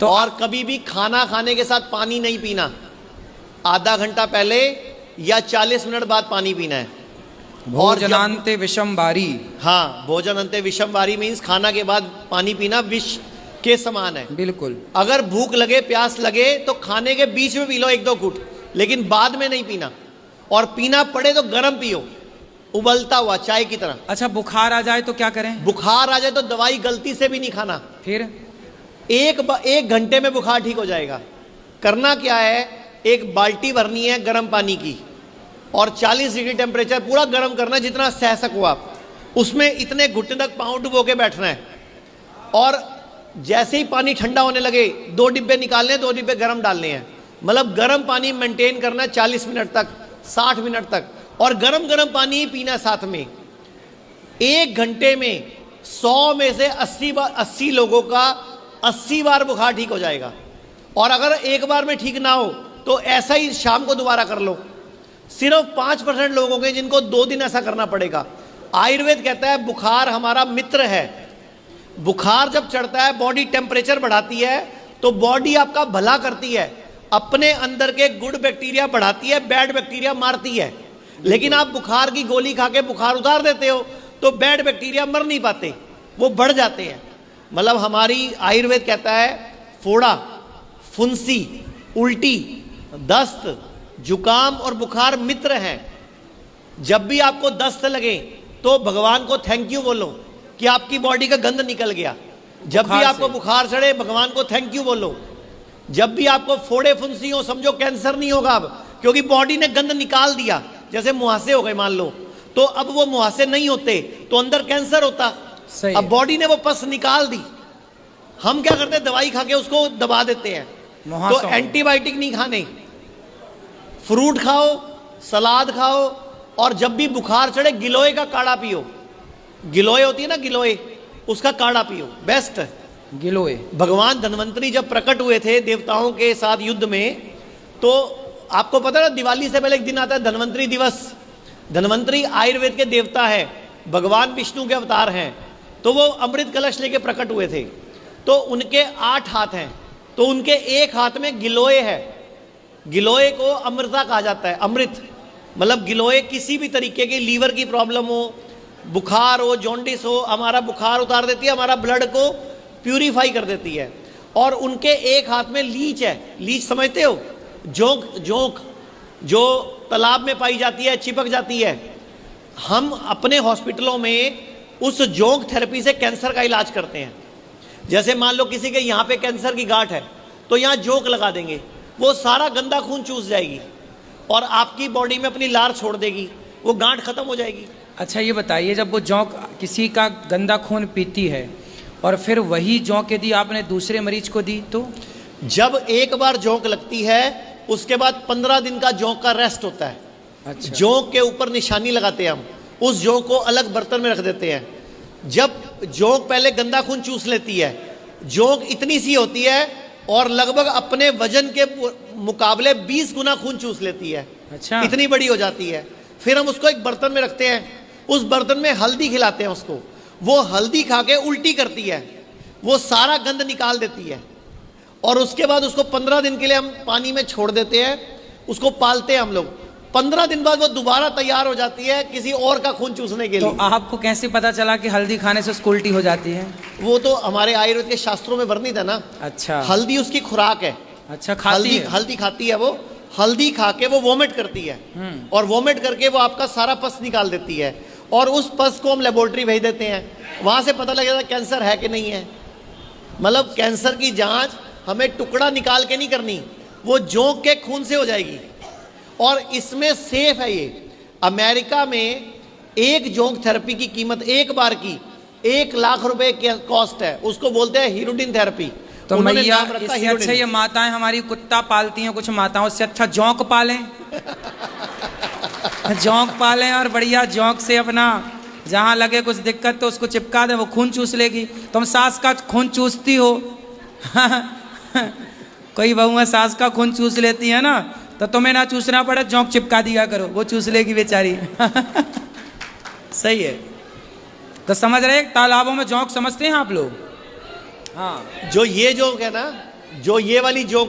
तो और कभी भी खाना खाने के साथ पानी नहीं पीना, आधा घंटा पहले या 40 मिनट बाद पानी पीना है। भोजनांते विषम बारी। हाँ, भोजन अंते विषम बारी मीन्स खाना के बाद पानी पीना विष के समान है। बिल्कुल। अगर भूख लगे प्यास लगे तो खाने के बीच में पी लो 1-2 घूंट, लेकिन बाद में नहीं पीना। और पीना पड़े तो गर्म पियो, उबलता हुआ चाय की तरह। अच्छा, बुखार आ जाए तो क्या करें? बुखार आ जाए तो दवाई गलती से भी नहीं खाना। फिर 1 घंटे में बुखार ठीक हो जाएगा। करना क्या है, एक बाल्टी भरनी है गर्म पानी की और 40 डिग्री टेम्परेचर पूरा गर्म करना है, जितना सह सको आप। उसमें इतने घुटने तक पाँव डुबो के बैठना है और जैसे ही पानी ठंडा होने लगे 2 डिब्बे निकालने हैं, 2 डिब्बे गर्म डालने हैं। मतलब गर्म पानी मेंटेन करना है 40 मिनट तक, 60 मिनट तक, और गर्म गर्म पानी ही पीना साथ में। 1 घंटे में 100 में से 80 लोगों का 80 बार बुखार ठीक हो जाएगा। और अगर एक बार में ठीक ना हो तो ऐसा ही शाम को दोबारा कर लो। सिर्फ 5% लोग होंगे जिनको 2 दिन ऐसा करना पड़ेगा। आयुर्वेद कहता है बुखार हमारा मित्र है। बुखार जब चढ़ता है बॉडी टेम्परेचर बढ़ाती है तो बॉडी आपका भला करती है, अपने अंदर के गुड बैक्टीरिया बढ़ाती है, बैड बैक्टीरिया मारती है। लेकिन आप बुखार की गोली खा के बुखार उतार देते हो तो बैड बैक्टीरिया मर नहीं पाते, वो बढ़ जाते हैं। मतलब हमारी आयुर्वेद कहता है फोड़ा, फुंसी, उल्टी, दस्त, जुकाम और बुखार मित्र हैं। जब भी आपको दस्त लगे तो भगवान को थैंक यू बोलो कि आपकी बॉडी का गंद निकल गया। जब भी आपको बुखार चढ़े भगवान को थैंक यू बोलो। जब भी आपको फोड़े फुंसी हो समझो कैंसर नहीं होगा अब, क्योंकि बॉडी ने गंद निकाल दिया। जैसे मुहासे हो गए मान लो, तो अब वो मुहासे नहीं होते तो अंदर कैंसर होता। अब बॉडी ने वो पस निकाल दी। हम क्या करते हैं, दवाई खा के उसको दबा देते हैं। तो एंटीबायोटिक नहीं खाने, फ्रूट खाओ, सलाद खाओ, और जब भी बुखार चढ़े गिलोय का काढ़ा पियो। गिलोय होती है ना, गिलोय, उसका काढ़ा पियो, बेस्ट है गिलोय। भगवान धन्वंतरी जब प्रकट हुए थे देवताओं के साथ युद्ध में, तो आपको पता है ना दिवाली से पहले एक दिन आता है धन्वंतरी दिवस। धन्वंतरी आयुर्वेद के देवता है, भगवान विष्णु के अवतार हैं। तो वो अमृत कलश लेके प्रकट हुए थे। तो उनके 8 हाथ हैं, तो उनके एक हाथ में गिलोय है। गिलोय को अमृता कहा जाता है, अमृत। मतलब गिलोय किसी भी तरीके की लीवर की प्रॉब्लम हो, बुखार हो, जॉन्डिस हो, हमारा बुखार उतार देती है, हमारा ब्लड को प्यूरिफाई कर देती है। और उनके एक हाथ में लीच है। लीच समझते हो? जोंक, जोंक जो तालाब में पाई जाती है, चिपक जाती है। हम अपने हॉस्पिटलों में उस जोंक थेरेपी से कैंसर का इलाज करते हैं। जैसे मान लो किसी के यहाँ पे कैंसर की गांठ है तो यहाँ जोंक लगा देंगे, वो सारा गंदा खून चूस जाएगी और आपकी बॉडी में अपनी लार छोड़ देगी, वो गांठ खत्म हो जाएगी। अच्छा ये बताइए, जब वो जोंक किसी का गंदा खून पीती है और फिर वही जोंक यदि आपने दूसरे मरीज को दी तो? जब एक बार जोंक लगती है उसके बाद 15 दिन का जोंक का रेस्ट होता है। अच्छा। जोंक के ऊपर निशानी लगाते हैं हम, उस जोंक को अलग बर्तन में रख देते हैं। जब जोंक पहले गंदा खून चूस लेती है, जोंक इतनी सी होती है और लगभग अपने वजन के मुकाबले 20 गुना खून चूस लेती है। अच्छा। इतनी बड़ी हो जाती है। फिर हम उसको एक बर्तन में रखते हैं, उस बर्तन में हल्दी खिलाते हैं उसको। वो हल्दी खा के उल्टी करती है, वो सारा गंद निकाल देती है। और उसके बाद उसको 15 दिन के लिए हम पानी में छोड़ देते हैं, उसको पालते हैं हम लोग। 15 दिन बाद वो दोबारा तैयार हो जाती है किसी और का खून चूसने के लिए। तो आपको कैसे पता चला कि हल्दी खाने से उसको उल्टी हो जाती है? वो तो हमारे आयुर्वेद के शास्त्रों में वर्णित है ना। अच्छा। हल्दी उसकी खुराक है। अच्छा, खाती है? हल्दी खाती है वो। हल्दी खा के वो वोमिट करती है और वोमिट करके वो आपका सारा पस निकाल देती है। और उस पस को हम लेबोरेटरी भेज देते हैं, वहां से पता लग जाता है कैंसर है कि नहीं है। मतलब कैंसर की जांच हमें टुकड़ा निकाल के नहीं करनी, वो जोंक के खून से हो जाएगी। और इसमें सेफ है ये। अमेरिका में एक जोंक थेरेपी की कीमत एक बार की 1 लाख रुपए की कॉस्ट है, उसको बोलते हैं हीरोडिन थेरेपी। तो मैया इससे अच्छा ये माताएं हमारी कुत्ता पालती हैं, कुछ माताओं से अच्छा जोंक पालें। जोंक पालें और बढ़िया जोंक से अपना जहाँ लगे कुछ दिक्कत तो उसको चिपका दें, वो खून चूस लेगी। तुम सास का खून चूसती हो कोई बहुएं सास का खून चूस लेती है ना, तो तुम्हें ना चूसना पड़े, जोंक चिपका दिया करो, वो चूस लेगी बेचारी। सही है। तो समझ रहे, तालाबों में जोंक समझते हैं आप लोग? हाँ। जो ये जोंक है ना, जो ये वाली जोंक